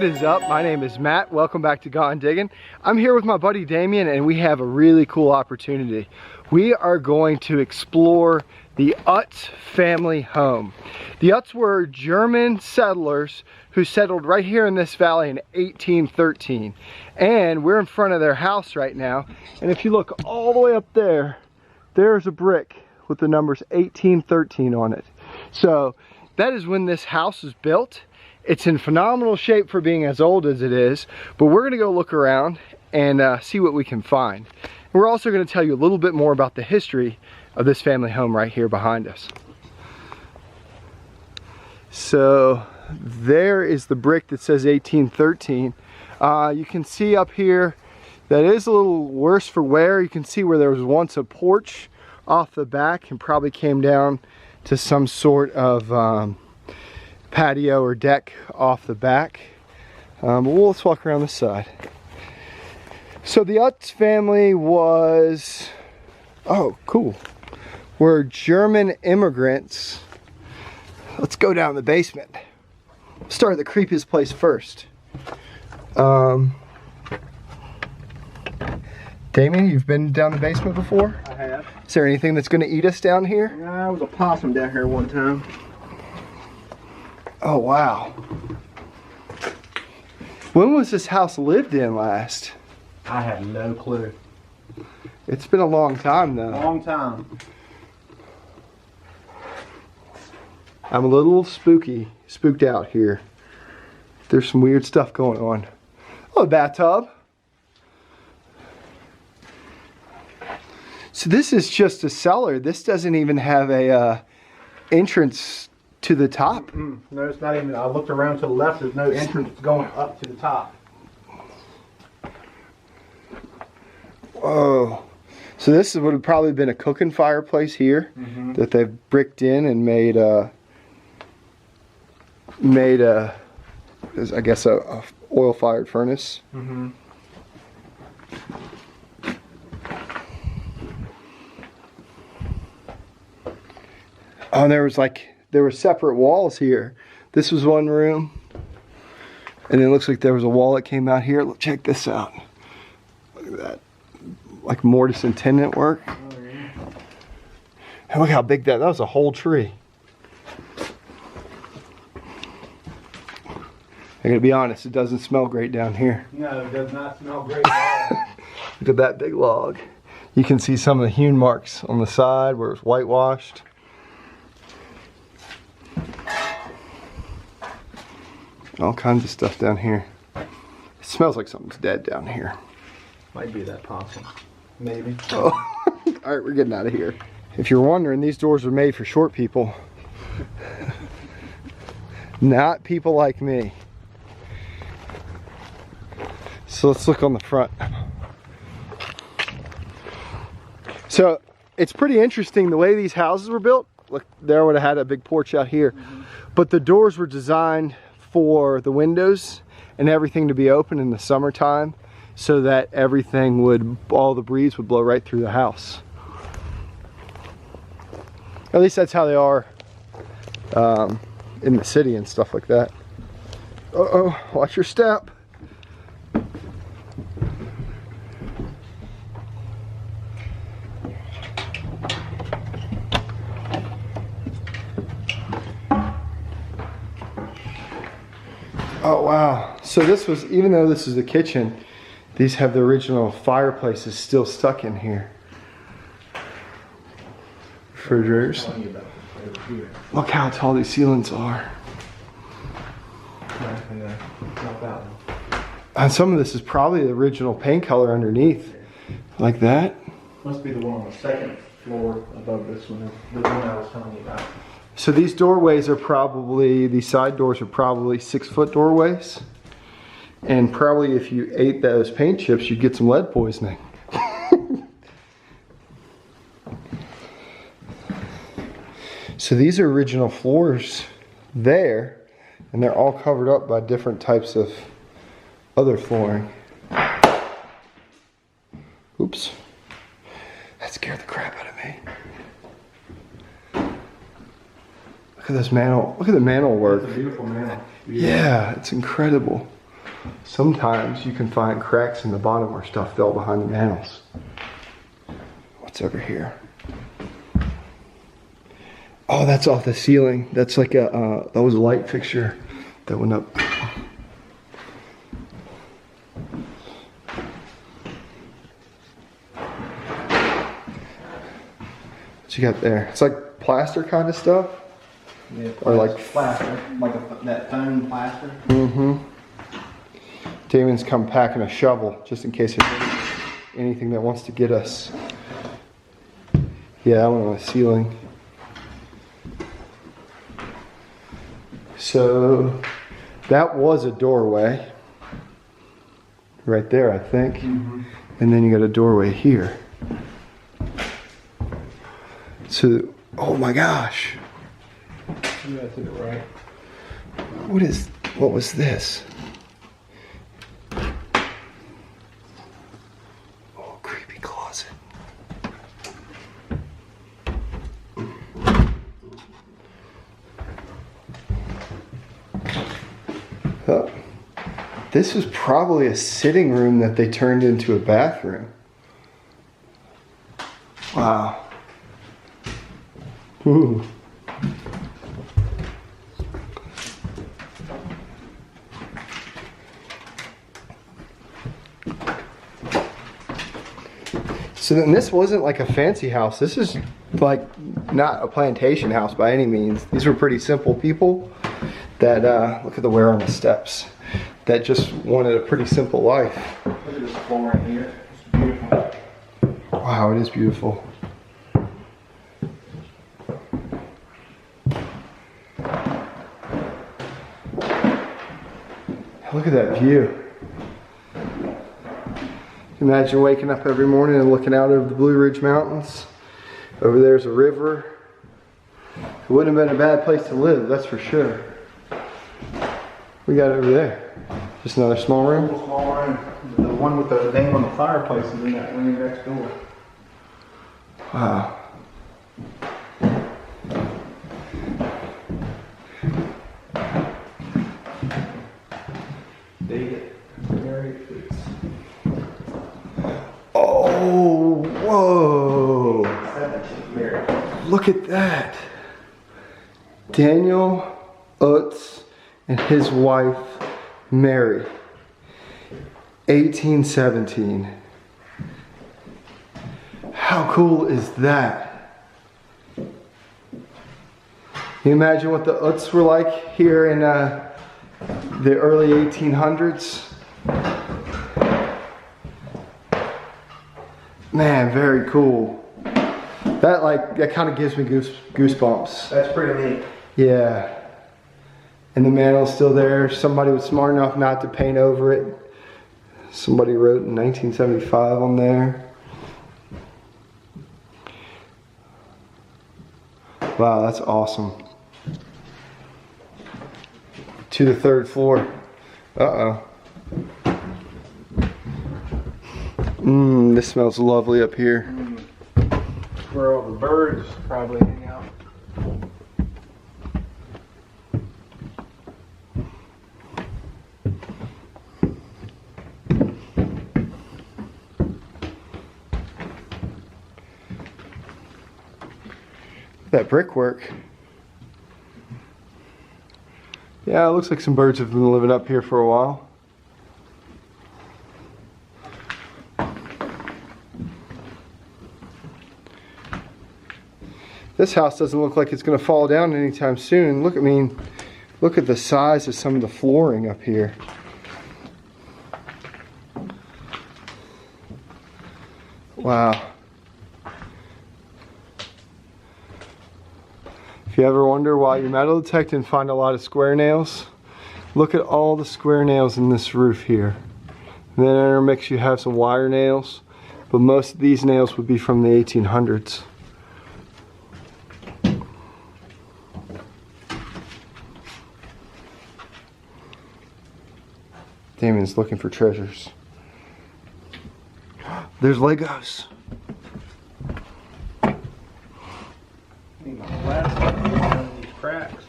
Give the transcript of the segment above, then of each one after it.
What is up? My name is Matt. Welcome back to Gone Diggin'. I'm here with my buddy Damien and we have a really cool opportunity. We are going to explore the Utz family home. The Utz were German settlers who settled right here in this valley in 1813. And we're in front of their house right now. And if you look all the way up there, there's a brick with the numbers 1813 on it. So that is when this house was built. It's in phenomenal shape for being as old as it is, but we're gonna go look around and see what we can find. And we're also gonna tell you a little bit more about the history of this family home right here behind us. So there is the brick that says 1813. You can see up here that is a little worse for wear. You can see where there was once a porch off the back and probably came down to some sort of patio or deck off the back. But let's walk around this side. So the Utz family was, oh cool, were German immigrants. Let's go down the basement. Start at the creepiest place first. Damien, you've been down the basement before? I have. Is there anything that's gonna eat us down here? Yeah, there was a possum down here one time. Oh wow. When was this house lived in last? I have no clue. It's been a long time though. Long time. I'm a little spooked out here. There's some weird stuff going on. Oh, a bathtub. So this is just a cellar. This doesn't even have a entrance to the top. No, it's not even. I looked around to the left. There's no entrance going up to the top. Whoa. So this would have probably been a cooking fireplace here that they've bricked in and made I guess a oil-fired furnace. Oh, there were separate walls here. This was one room, and then it looks like there was a wall that came out here. Look, check this out. Look at that, like mortise and tenon work. Oh, yeah. And look how big that was a whole tree. I gotta be honest, it doesn't smell great down here. No, it does not smell great at all. Look at that big log. You can see some of the hewn marks on the side where it's whitewashed. All kinds of stuff down here. It smells like something's dead down here. Might be that possum. Maybe. Oh. All right, we're getting out of here. If you're wondering, these doors are made for short people. Not people like me. So let's look on the front. So it's pretty interesting the way these houses were built. Look, there would have had a big porch out here. But the doors were designed for the windows and everything to be open in the summertime so that everything would, all the breeze would blow right through the house. At least that's how they are in the city and stuff like that. Uh-oh, watch your step. Oh wow, so this was, even though this is the kitchen, these have the original fireplaces still stuck in here. Refrigerators. Look how tall these ceilings are. And some of this is probably the original paint color underneath, like that. Must be the one on the second floor above this one, the one I was telling you about. So these doorways are probably, these side doors are probably 6-foot doorways. And probably if you ate those paint chips, you'd get some lead poisoning. So these are original floors there, and they're all covered up by different types of other flooring. Oops. That scared the crap out of me. Look at this mantle. Look at the mantle work. It's a beautiful mantle. Yeah, it's incredible. sometimes you can find cracks in the bottom where stuff fell behind the mantel's. What's over here? Oh, that's off the ceiling. That's like a, that was a light fixture that went up. What you got there? It's like plaster kind of stuff? Yeah, or like plaster, like that foam plaster. Mm-hmm. Damon's come packing a shovel just in case there's anything that wants to get us. Yeah, that one on the ceiling. So that was a doorway right there, I think. Mm-hmm. And then you got a doorway here. So, oh my gosh. Yeah, I did it right. What was this? Oh, creepy closet. Oh, this was probably a sitting room that they turned into a bathroom. Wow. Ooh. So then this wasn't like a fancy house. This is like not a plantation house by any means. These were pretty simple people that, look at the wear on the steps, that just wanted a pretty simple life. Look at this floor right here. It's beautiful. Wow, it is beautiful. Look at that view. Imagine waking up every morning and looking out over the Blue Ridge Mountains. Over there's a river. It wouldn't have been a bad place to live, that's for sure. We got over there. Just another small room? Small room. The one with the name on the fireplace is in that room next door. Wow. Oh, whoa. Look at that. Daniel Utz and his wife, Mary. 1817. How cool is that? Can you imagine what the Utz were like here in the early 1800s? Man, very cool. That kind of gives me goosebumps. That's pretty neat. Yeah. And the mantel's still there. Somebody was smart enough not to paint over it. Somebody wrote in 1975 on there. Wow, that's awesome. To the third floor. Uh-oh. This smells lovely up here. Where all the birds probably hang out. That brickwork. Yeah, it looks like some birds have been living up here for a while. This house doesn't look like it's going to fall down anytime soon. Look at the size of some of the flooring up here. Wow. If you ever wonder why you metal detect and find a lot of square nails, look at all the square nails in this roof here. And then intermix you have some wire nails, but most of these nails would be from the 1800s. Damien's looking for treasures. There's Legos. These cracks.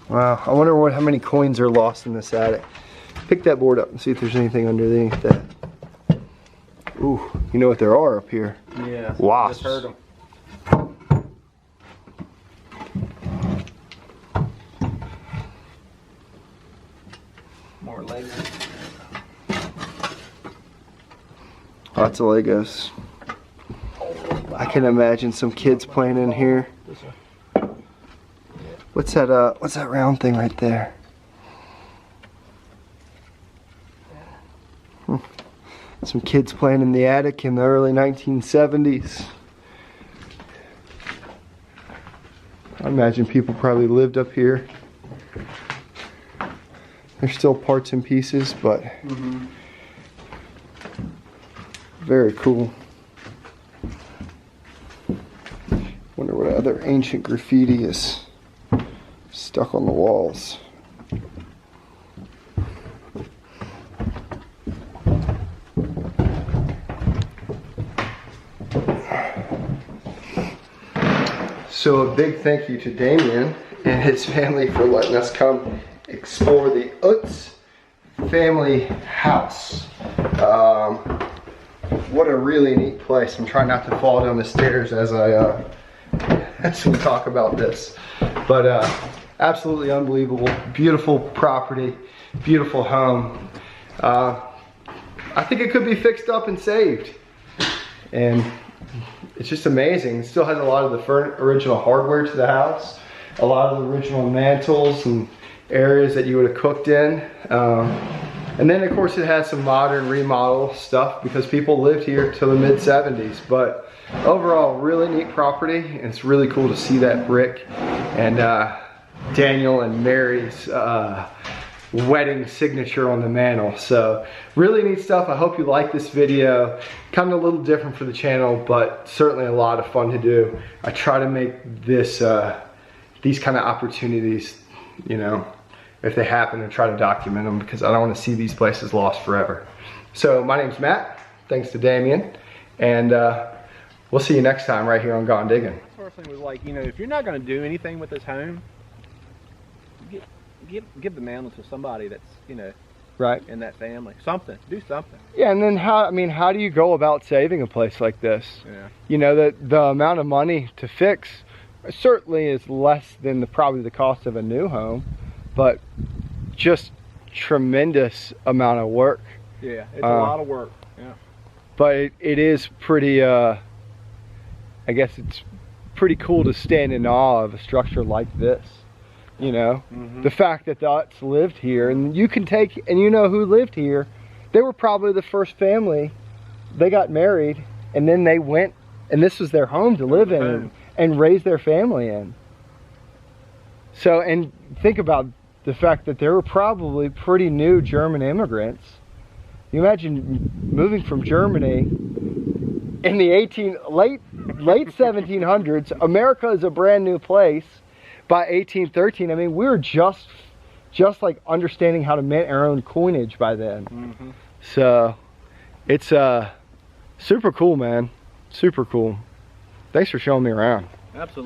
Wow, I wonder how many coins are lost in this attic. Pick that board up and see if there's anything underneath that. Ooh, you know what there are up here? Yeah. Wasps. Just heard them. More Legos. Lots of Legos. I can imagine some kids playing in here. What's that round thing right there? Some kids playing in the attic in the early 1970s. I imagine people probably lived up here. There's still parts and pieces, but very cool. Wonder what other ancient graffiti is stuck on the walls. So a big thank you to Damien and his family for letting us come explore the Utz family house. What a really neat place. I'm trying not to fall down the stairs as we talk about this. But absolutely unbelievable, beautiful property, beautiful home. I think it could be fixed up and saved. And it's just amazing. It still has a lot of the original hardware to the house, a lot of the original mantles and areas that you would have cooked in. And then of course it has some modern remodel stuff because people lived here till the mid 70s. But overall, really neat property, and it's really cool to see that brick and Daniel and Mary's wedding signature on the mantle. So really neat stuff. I hope you like this video. Kind of a little different for the channel, but certainly a lot of fun to do. I try to make this these kind of opportunities, you know, if they happen, and try to document them because I don't want to see these places lost forever. So my name's Matt. Thanks to Damien, and we'll see you next time right here on Gone Diggin'. First thing was like, you know, if you're not going to do anything with this home, give the mantle to somebody that's, you know, Right. in that family. Something. Do something. Yeah, and then how do you go about saving a place like this? Yeah. You know, that the amount of money to fix certainly is less than probably the cost of a new home, but just tremendous amount of work. Yeah, it's a lot of work. Yeah. But it is pretty, I guess it's pretty cool to stand in awe of a structure like this. You know, the fact that the Utts lived here, and you can take, and you know who lived here, they were probably the first family. They got married, and then they went, and this was their home to live in and raise their family in. So, and think about the fact that they were probably pretty new German immigrants. You imagine moving from Germany in the late 1700s. America is a brand new place. By 1813, I mean, we were just like understanding how to mint our own coinage by then. So it's super cool, man. Super cool. Thanks for showing me around. Absolutely.